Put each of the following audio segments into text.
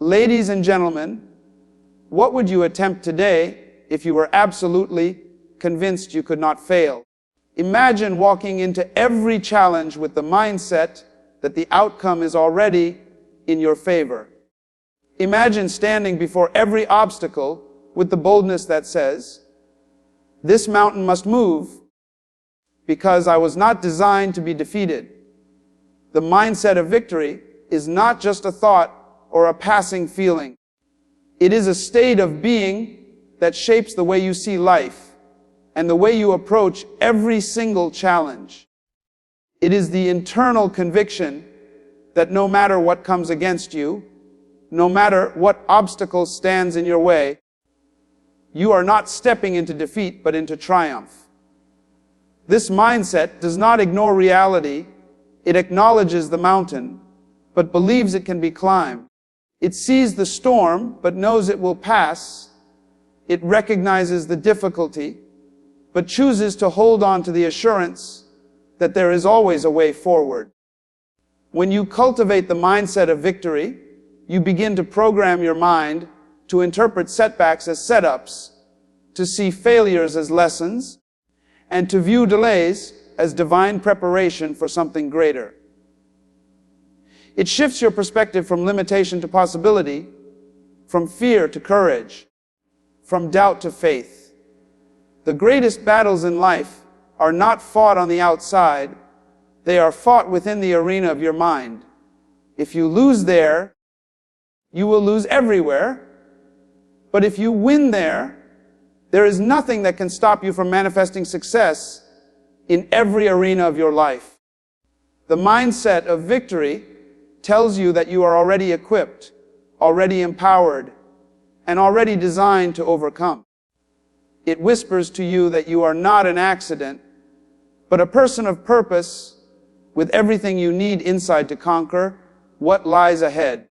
Ladies and gentlemen, what would you attempt today if you were absolutely convinced you could not fail? Imagine walking into every challenge with the mindset that the outcome is already in your favor. Imagine standing before every obstacle with the boldness that says, "This mountain must move because I was not designed to be defeated." The mindset of victory is not just a thought or a passing feeling. It is a state of being that shapes the way you see life and the way you approach every single challenge. It is the internal conviction that no matter what comes against you, no matter what obstacle stands in your way, you are not stepping into defeat but into triumph. This mindset does not ignore reality. It acknowledges the mountain, but believes it can be climbed. It sees the storm, but knows it will pass. It recognizes the difficulty, but chooses to hold on to the assurance that there is always a way forward. When you cultivate the mindset of victory, you begin to program your mind to interpret setbacks as setups, to see failures as lessons, and to view delays as divine preparation for something greater. It shifts your perspective from limitation to possibility, from fear to courage, from doubt to faith. The greatest battles in life are not fought on the outside, they are fought within the arena of your mind. If you lose there, you will lose everywhere. But if you win there, there is nothing that can stop you from manifesting success in every arena of your life. The mindset of victory tells you that you are already equipped, already empowered, and already designed to overcome. It whispers to you that you are not an accident, but a person of purpose with everything you need inside to conquer what lies ahead.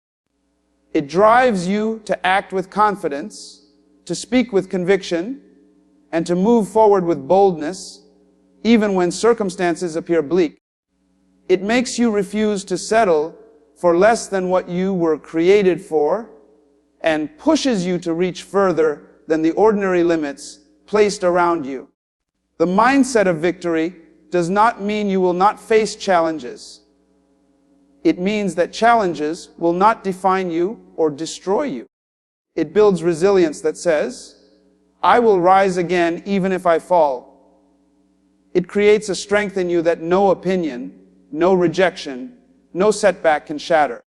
It drives you to act with confidence, to speak with conviction, and to move forward with boldness, even when circumstances appear bleak. It makes you refuse to settle for less than what you were created for, and pushes you to reach further than the ordinary limits placed around you. The mindset of victory does not mean you will not face challenges. It means that challenges will not define you or destroy you. It builds resilience that says, "I will rise again even if I fall." It creates a strength in you that no opinion, no rejection, no setback can shatter.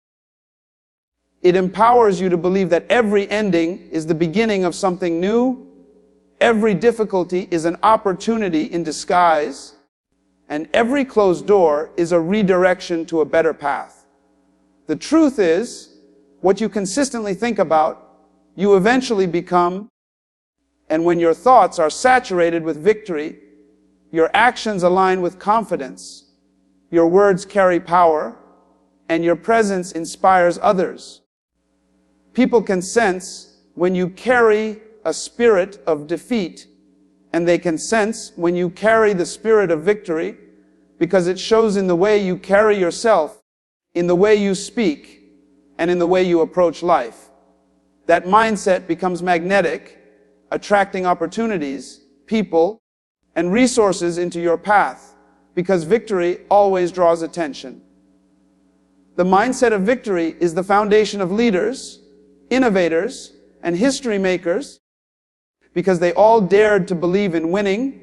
It empowers you to believe that every ending is the beginning of something new, every difficulty is an opportunity in disguise, and every closed door is a redirection to a better path. The truth is, what you consistently think about, you eventually become, and when your thoughts are saturated with victory, your actions align with confidence, your words carry power, and your presence inspires others. People can sense when you carry a spirit of defeat, and they can sense when you carry the spirit of victory, because it shows in the way you carry yourself, in the way you speak, and in the way you approach life. That mindset becomes magnetic, attracting opportunities, people, and resources into your path, because victory always draws attention. The mindset of victory is the foundation of leaders, innovators, and history makers, because they all dared to believe in winning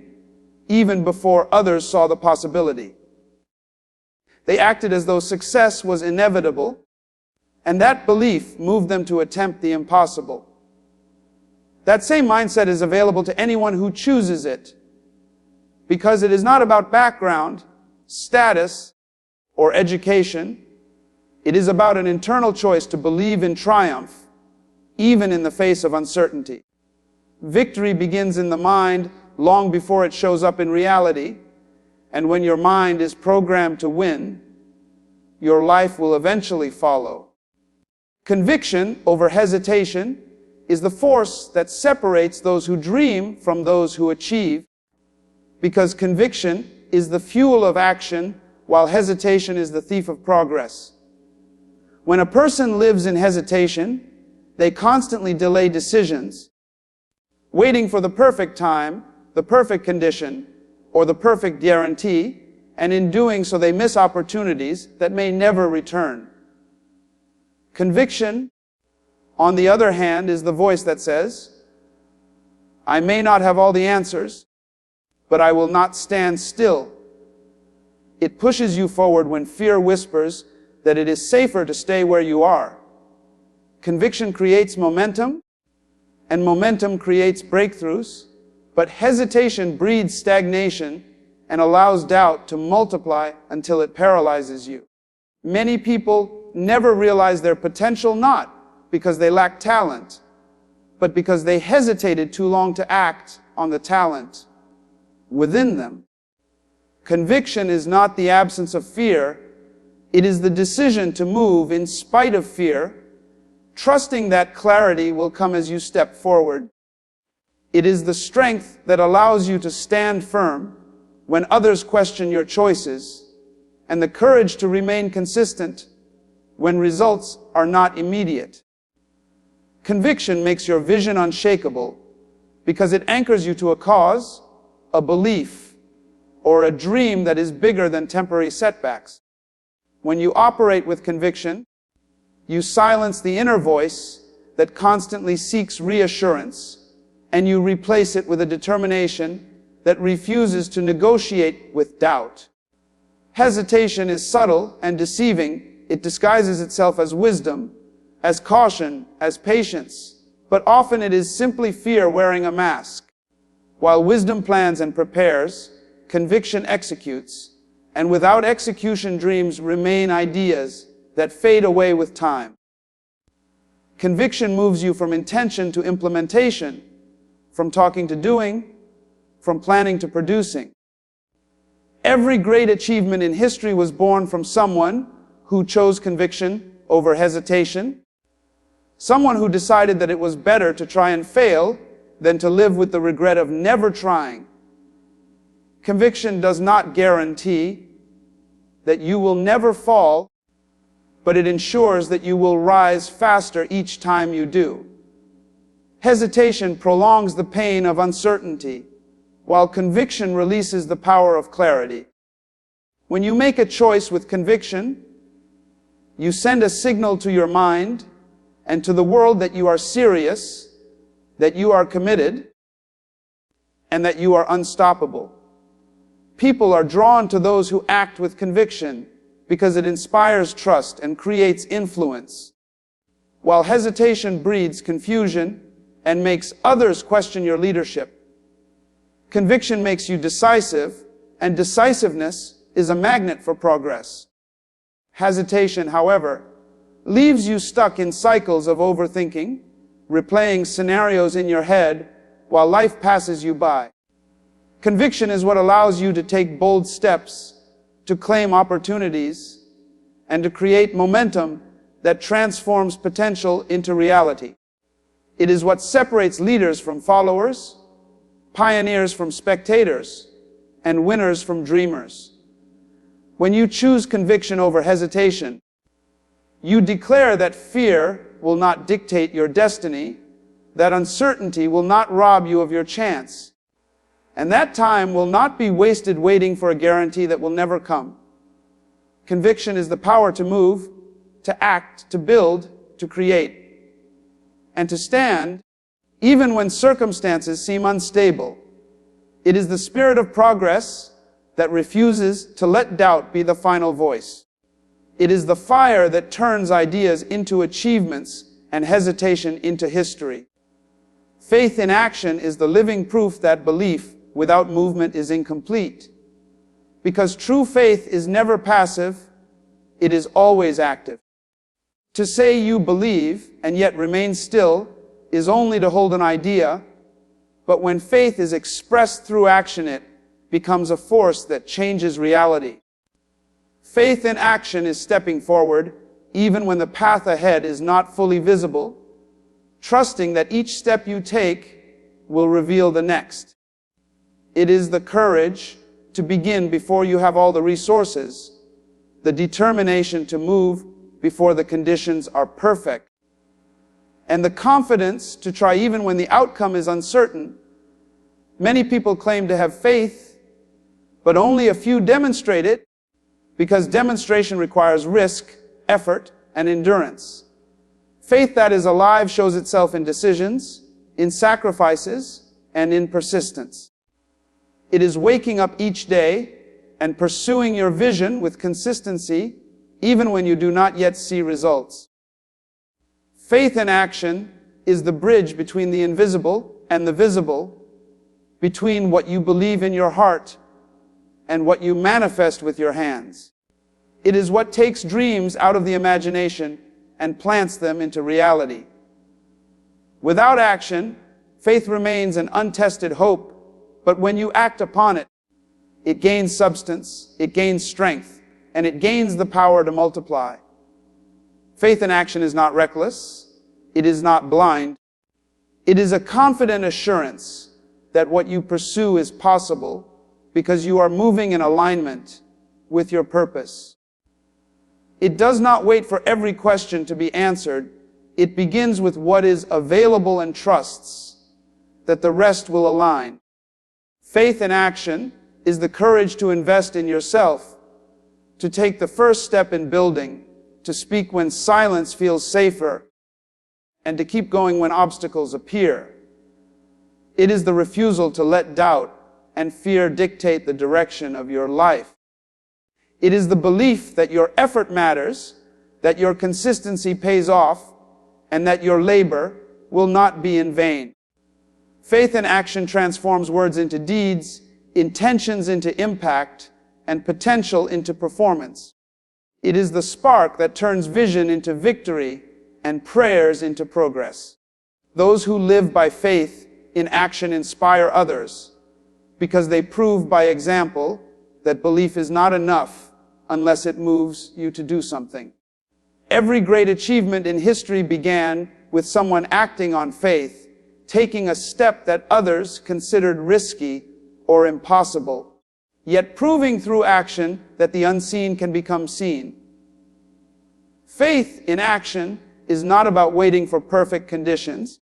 even before others saw the possibility. They acted as though success was inevitable, and that belief moved them to attempt the impossible. That same mindset is available to anyone who chooses it, because it is not about background, status, or education. It is about an internal choice to believe in triumph, even in the face of uncertainty. Victory begins in the mind long before it shows up in reality, and when your mind is programmed to win, your life will eventually follow. Conviction over hesitation is the force that separates those who dream from those who achieve, because conviction is the fuel of action, while hesitation is the thief of progress. When a person lives in hesitation, They constantly delay decisions, waiting for the perfect time, the perfect condition, or the perfect guarantee, and in doing so they miss opportunities that may never return. Conviction, on the other hand, is the voice that says, I may not have all the answers, but I will not stand still. It pushes you forward when fear whispers that it is safer to stay where you are. Conviction creates momentum, and momentum creates breakthroughs, but hesitation breeds stagnation and allows doubt to multiply until it paralyzes you. Many people never realize their potential, not because they lack talent, but because they hesitated too long to act on the talent within them. Conviction is not the absence of fear, it is the decision to move in spite of fear, trusting that clarity will come as you step forward. It is the strength that allows you to stand firm when others question your choices, and the courage to remain consistent when results are not immediate. Conviction makes your vision unshakable because it anchors you to a cause, a belief, or a dream that is bigger than temporary setbacks. When you operate with conviction, you silence the inner voice that constantly seeks reassurance, and you replace it with a determination that refuses to negotiate with doubt. Hesitation is subtle and deceiving. It disguises itself as wisdom, as caution, as patience, but often it is simply fear wearing a mask. While wisdom plans and prepares, conviction executes, and without execution, dreams remain ideas that fade away with time. Conviction moves you from intention to implementation, from talking to doing, from planning to producing. Every great achievement in history was born from someone who chose conviction over hesitation, someone who decided that it was better to try and fail than to live with the regret of never trying. Conviction does not guarantee that you will never fall, but it ensures that you will rise faster each time you do. Hesitation prolongs the pain of uncertainty, while conviction releases the power of clarity. When you make a choice with conviction, you send a signal to your mind and to the world that you are serious, that you are committed, and that you are unstoppable. People are drawn to those who act with conviction because it inspires trust and creates influence, while hesitation breeds confusion and makes others question your leadership. Conviction makes you decisive, and decisiveness is a magnet for progress. Hesitation, however, leaves you stuck in cycles of overthinking, replaying scenarios in your head while life passes you by. Conviction is what allows you to take bold steps, to claim opportunities, and to create momentum that transforms potential into reality. It is what separates leaders from followers, pioneers from spectators, and winners from dreamers. When you choose conviction over hesitation, you declare that fear will not dictate your destiny, that uncertainty will not rob you of your chance, and that time will not be wasted waiting for a guarantee that will never come. Conviction is the power to move, to act, to build, to create, and to stand even when circumstances seem unstable. It is the spirit of progress that refuses to let doubt be the final voice. It is the fire that turns ideas into achievements and hesitation into history. Faith in action is the living proof that belief without movement is incomplete. Because true faith is never passive, it is always active. To say you believe and yet remain still is only to hold an idea, but when faith is expressed through action, it becomes a force that changes reality. Faith in action is stepping forward, even when the path ahead is not fully visible, trusting that each step you take will reveal the next. It is the courage to begin before you have all the resources, the determination to move before the conditions are perfect, and the confidence to try even when the outcome is uncertain. Many people claim to have faith, but only a few demonstrate it, because demonstration requires risk, effort, and endurance. Faith that is alive shows itself in decisions, in sacrifices, and in persistence. It is waking up each day and pursuing your vision with consistency, even when you do not yet see results. Faith in action is the bridge between the invisible and the visible, between what you believe in your heart and what you manifest with your hands. It is what takes dreams out of the imagination and plants them into reality. Without action, faith remains an untested hope, but when you act upon it, it gains substance, it gains strength, and it gains the power to multiply. Faith in action is not reckless, it is not blind. It is a confident assurance that what you pursue is possible because you are moving in alignment with your purpose. It does not wait for every question to be answered. It begins with what is available and trusts that the rest will align. Faith in action is the courage to invest in yourself, to take the first step in building, to speak when silence feels safer, and to keep going when obstacles appear. It is the refusal to let doubt and fear dictate the direction of your life. It is the belief that your effort matters, that your consistency pays off, and that your labor will not be in vain. Faith in action transforms words into deeds, intentions into impact, and potential into performance. It is the spark that turns vision into victory and prayers into progress. Those who live by faith in action inspire others because they prove by example that belief is not enough unless it moves you to do something. Every great achievement in history began with someone acting on faith, taking a step that others considered risky or impossible, yet proving through action that the unseen can become seen. Faith in action is not about waiting for perfect conditions.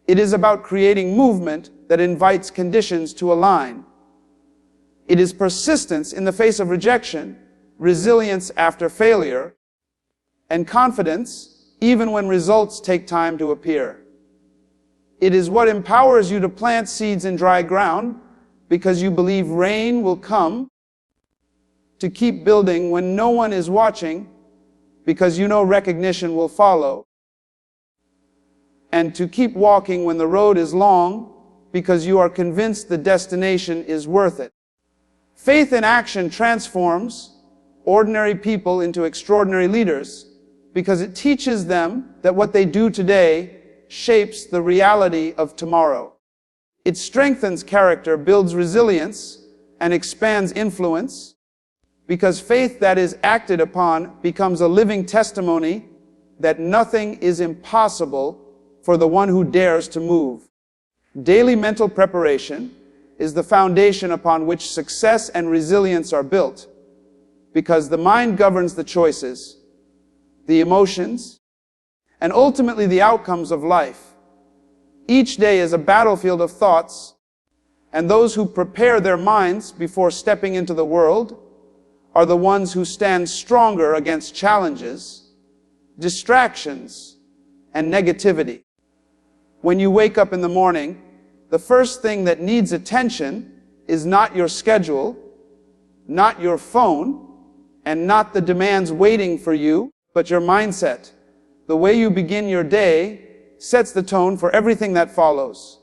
It is about creating movement that invites conditions to align. It is persistence in the face of rejection, resilience after failure, and confidence even when results take time to appear. It is what empowers you to plant seeds in dry ground because you believe rain will come, to keep building when no one is watching because you know recognition will follow, and to keep walking when the road is long because you are convinced the destination is worth it. Faith in action transforms ordinary people into extraordinary leaders because it teaches them that what they do today shapes the reality of tomorrow. It strengthens character, builds resilience, and expands influence because faith that is acted upon becomes a living testimony that nothing is impossible for the one who dares to move. Daily mental preparation is the foundation upon which success and resilience are built, because the mind governs the choices, the emotions, and ultimately the outcomes of life. Each day is a battlefield of thoughts, and those who prepare their minds before stepping into the world are the ones who stand stronger against challenges, distractions, and negativity. When you wake up in the morning, the first thing that needs attention is not your schedule, not your phone, and not the demands waiting for you, but your mindset. The way you begin your day sets the tone for everything that follows.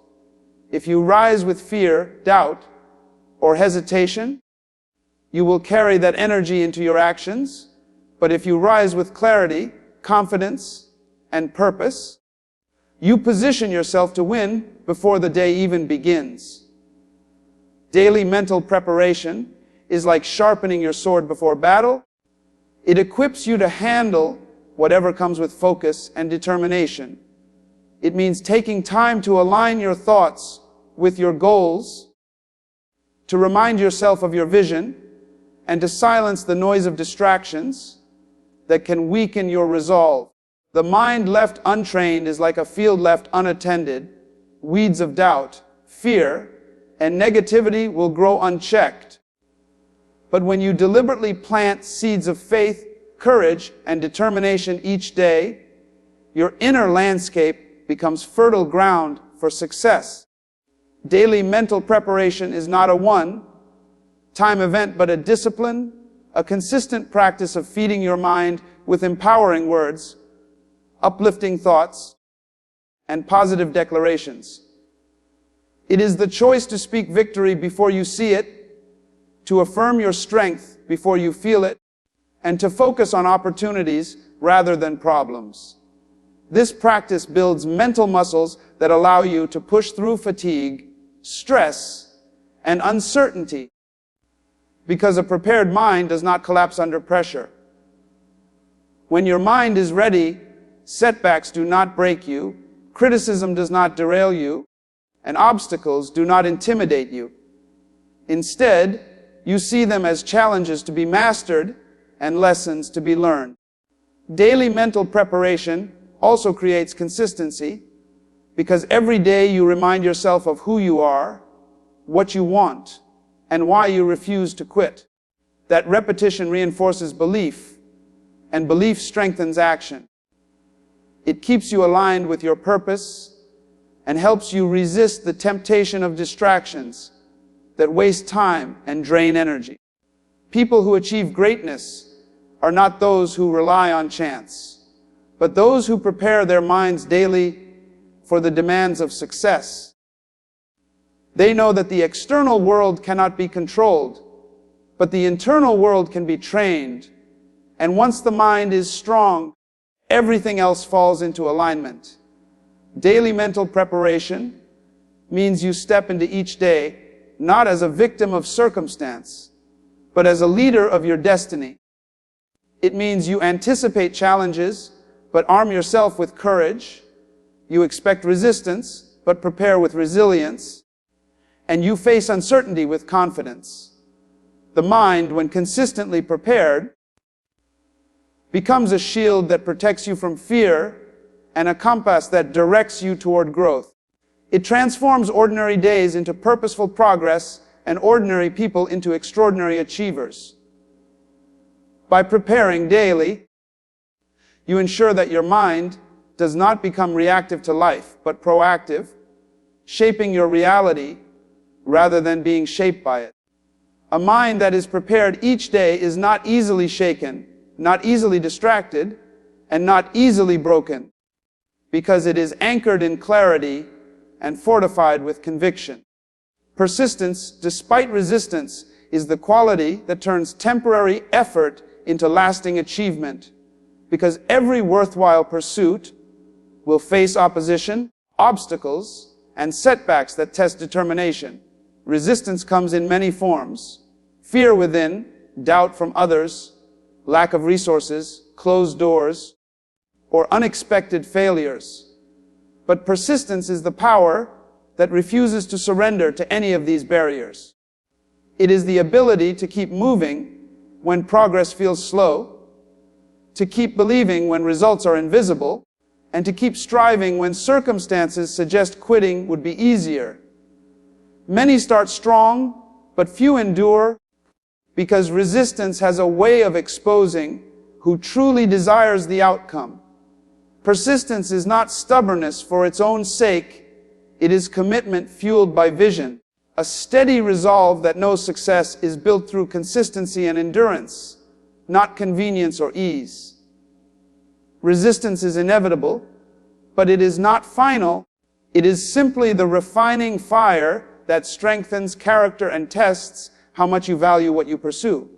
If you rise with fear, doubt, or hesitation, you will carry that energy into your actions. But if you rise with clarity, confidence, and purpose, you position yourself to win before the day even begins. Daily mental preparation is like sharpening your sword before battle. It equips you to handle whatever comes with focus and determination. It means taking time to align your thoughts with your goals, to remind yourself of your vision, and to silence the noise of distractions that can weaken your resolve. The mind left untrained is like a field left unattended. Weeds of doubt, fear, and negativity will grow unchecked. But when you deliberately plant seeds of faith, courage, and determination each day, your inner landscape becomes fertile ground for success. Daily mental preparation is not a one-time event, but a discipline, a consistent practice of feeding your mind with empowering words, uplifting thoughts, and positive declarations. It is the choice to speak victory before you see it, to affirm your strength before you feel it, and to focus on opportunities rather than problems. This practice builds mental muscles that allow you to push through fatigue, stress, and uncertainty, because a prepared mind does not collapse under pressure. When your mind is ready, setbacks do not break you, criticism does not derail you, and obstacles do not intimidate you. Instead, you see them as challenges to be mastered and lessons to be learned. Daily mental preparation also creates consistency, because every day you remind yourself of who you are, what you want, and why you refuse to quit. That repetition reinforces belief, and belief strengthens action. It keeps you aligned with your purpose and helps you resist the temptation of distractions that waste time and drain energy. People who achieve greatness are not those who rely on chance, but those who prepare their minds daily for the demands of success. They know that the external world cannot be controlled, but the internal world can be trained. And once the mind is strong, everything else falls into alignment. Daily mental preparation means you step into each day not as a victim of circumstance, but as a leader of your destiny. It means you anticipate challenges, but arm yourself with courage. You expect resistance, but prepare with resilience. And you face uncertainty with confidence. The mind, when consistently prepared, becomes a shield that protects you from fear and a compass that directs you toward growth. It transforms ordinary days into purposeful progress and ordinary people into extraordinary achievers. By preparing daily, you ensure that your mind does not become reactive to life, but proactive, shaping your reality rather than being shaped by it. A mind that is prepared each day is not easily shaken, not easily distracted, and not easily broken, because it is anchored in clarity and fortified with conviction. Persistence, despite resistance, is the quality that turns temporary effort into lasting achievement, because every worthwhile pursuit will face opposition, obstacles, and setbacks that test determination. Resistance comes in many forms: fear within, doubt from others, lack of resources, closed doors, or unexpected failures. But persistence is the power that refuses to surrender to any of these barriers. It is the ability to keep moving when progress feels slow, to keep believing when results are invisible, and to keep striving when circumstances suggest quitting would be easier. Many start strong, but few endure, because resistance has a way of exposing who truly desires the outcome. Persistence is not stubbornness for its own sake. It is commitment fueled by vision, a steady resolve that knows success is built through consistency and endurance, not convenience or ease. Resistance is inevitable, but it is not final. It is simply the refining fire that strengthens character and tests how much you value what you pursue.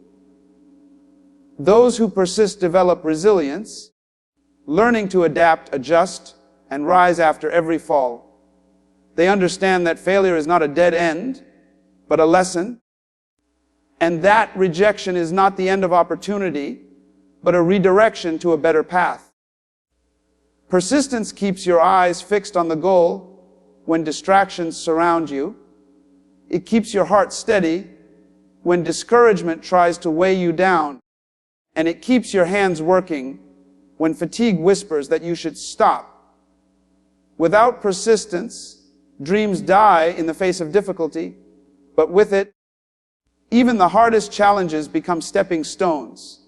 Those who persist develop resilience, learning to adapt, adjust, and rise after every fall. They understand that failure is not a dead end, but a lesson, and that rejection is not the end of opportunity, but a redirection to a better path. Persistence keeps your eyes fixed on the goal when distractions surround you. It keeps your heart steady when discouragement tries to weigh you down. And it keeps your hands working when fatigue whispers that you should stop. Without persistence, dreams die in the face of difficulty, but with it, even the hardest challenges become stepping stones.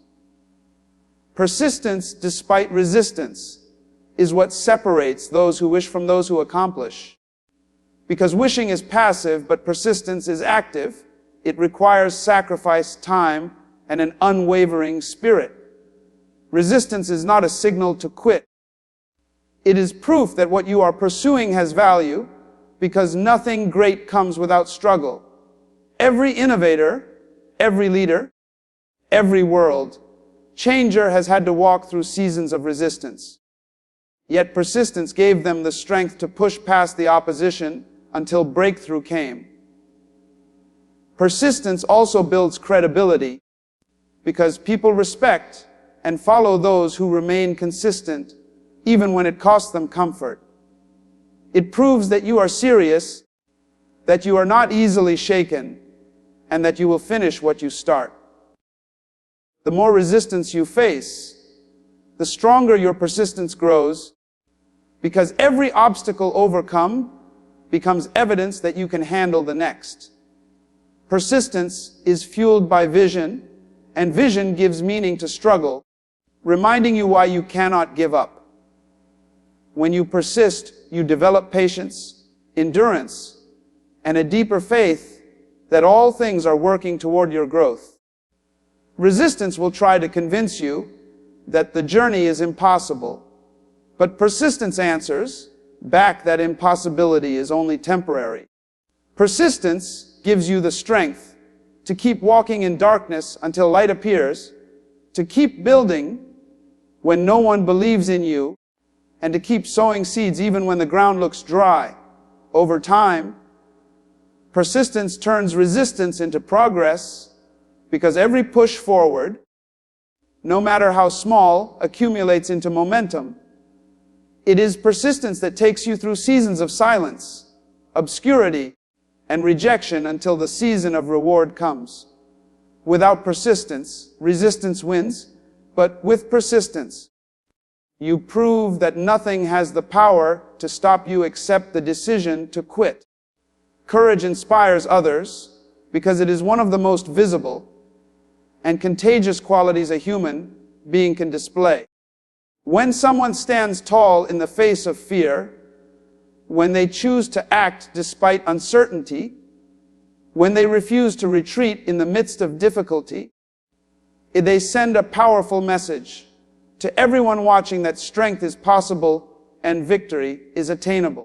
Persistence despite resistance is what separates those who wish from those who accomplish. Because wishing is passive, but persistence is active, it requires sacrifice, time, and an unwavering spirit. Resistance is not a signal to quit. It is proof that what you are pursuing has value, because nothing great comes without struggle. Every innovator, every leader, every world changer has had to walk through seasons of resistance. Yet persistence gave them the strength to push past the opposition until breakthrough came. Persistence also builds credibility, because people respect and follow those who remain consistent, even when it costs them comfort. It proves that you are serious, that you are not easily shaken, and that you will finish what you start. The more resistance you face, the stronger your persistence grows, because every obstacle overcome becomes evidence that you can handle the next. Persistence is fueled by vision, and vision gives meaning to struggle, reminding you why you cannot give up. When you persist, you develop patience, endurance, and a deeper faith that all things are working toward your growth. Resistance will try to convince you that the journey is impossible, but persistence answers back that impossibility is only temporary. Persistence gives you the strength to keep walking in darkness until light appears, to keep building when no one believes in you, and to keep sowing seeds even when the ground looks dry. Over time, persistence turns resistance into progress, because every push forward, no matter how small, accumulates into momentum. It is persistence that takes you through seasons of silence, obscurity, and rejection until the season of reward comes. Without persistence, resistance wins, but with persistence, you prove that nothing has the power to stop you except the decision to quit. Courage inspires others because it is one of the most visible and contagious qualities a human being can display. When someone stands tall in the face of fear, when they choose to act despite uncertainty, when they refuse to retreat in the midst of difficulty, they send a powerful message to everyone watching that strength is possible and victory is attainable.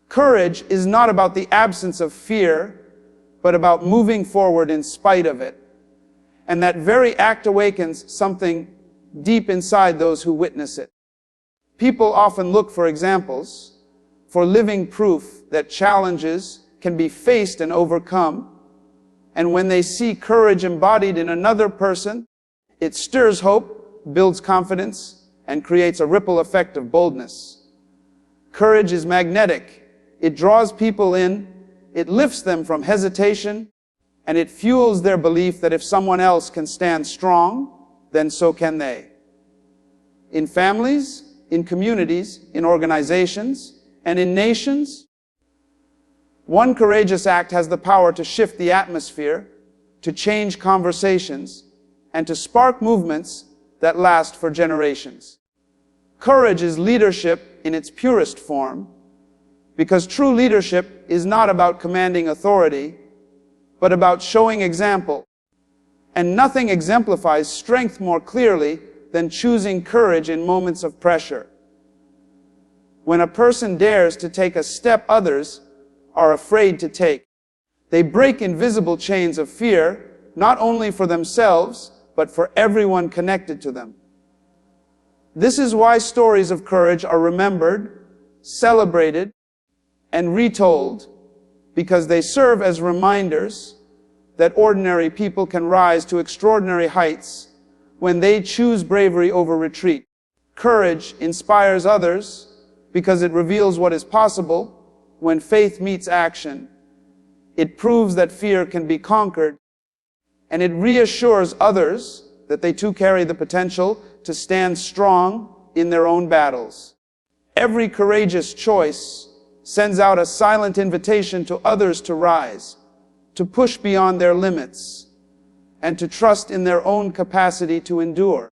Courage is not about the absence of fear, but about moving forward in spite of it. And that very act awakens something deep inside those who witness it. People often look for examples, for living proof that challenges can be faced and overcome. And when they see courage embodied in another person, it stirs hope, builds confidence, and creates a ripple effect of boldness. Courage is magnetic. It draws people in, it lifts them from hesitation, and it fuels their belief that if someone else can stand strong, then so can they. In families, in communities, in organizations, and in nations, one courageous act has the power to shift the atmosphere, to change conversations, and to spark movements that last for generations. Courage is leadership in its purest form, because true leadership is not about commanding authority, but about showing example. And nothing exemplifies strength more clearly than choosing courage in moments of pressure. When a person dares to take a step others are afraid to take, they break invisible chains of fear, not only for themselves, but for everyone connected to them. This is why stories of courage are remembered, celebrated, and retold, because they serve as reminders that ordinary people can rise to extraordinary heights when they choose bravery over retreat. Courage inspires others because it reveals what is possible when faith meets action. It proves that fear can be conquered, and it reassures others that they too carry the potential to stand strong in their own battles. Every courageous choice sends out a silent invitation to others to rise, to push beyond their limits, and to trust in their own capacity to endure.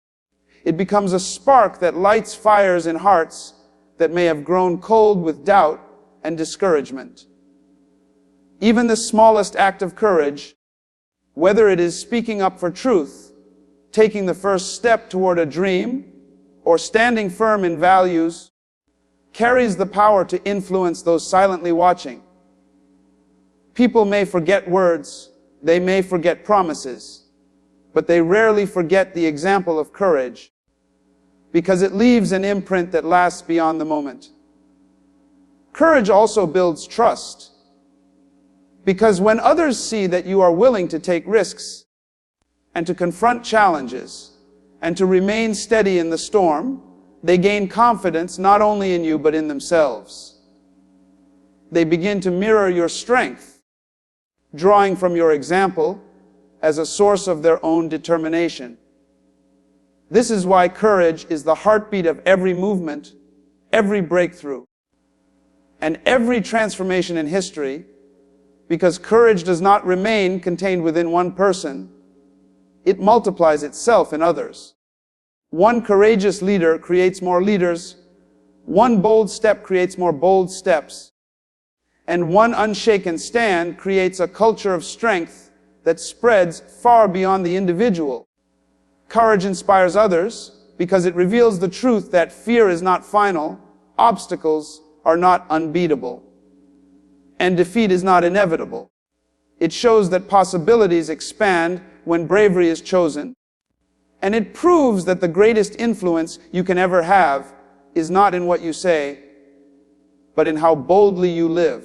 It becomes a spark that lights fires in hearts that may have grown cold with doubt and discouragement. Even the smallest act of courage, whether it is speaking up for truth, taking the first step toward a dream, or standing firm in values, carries the power to influence those silently watching. People may forget words, they may forget promises, but they rarely forget the example of courage, because it leaves an imprint that lasts beyond the moment. Courage also builds trust, because when others see that you are willing to take risks, and to confront challenges, and to remain steady in the storm, they gain confidence not only in you but in themselves. They begin to mirror your strength, drawing from your example as a source of their own determination. This is why courage is the heartbeat of every movement, every breakthrough, and every transformation in history, because courage does not remain contained within one person. It multiplies itself in others. One courageous leader creates more leaders. One bold step creates more bold steps. And one unshaken stand creates a culture of strength that spreads far beyond the individual. Courage inspires others because it reveals the truth that fear is not final, obstacles are not unbeatable, and defeat is not inevitable. It shows that possibilities expand when bravery is chosen, and it proves that the greatest influence you can ever have is not in what you say, but in how boldly you live.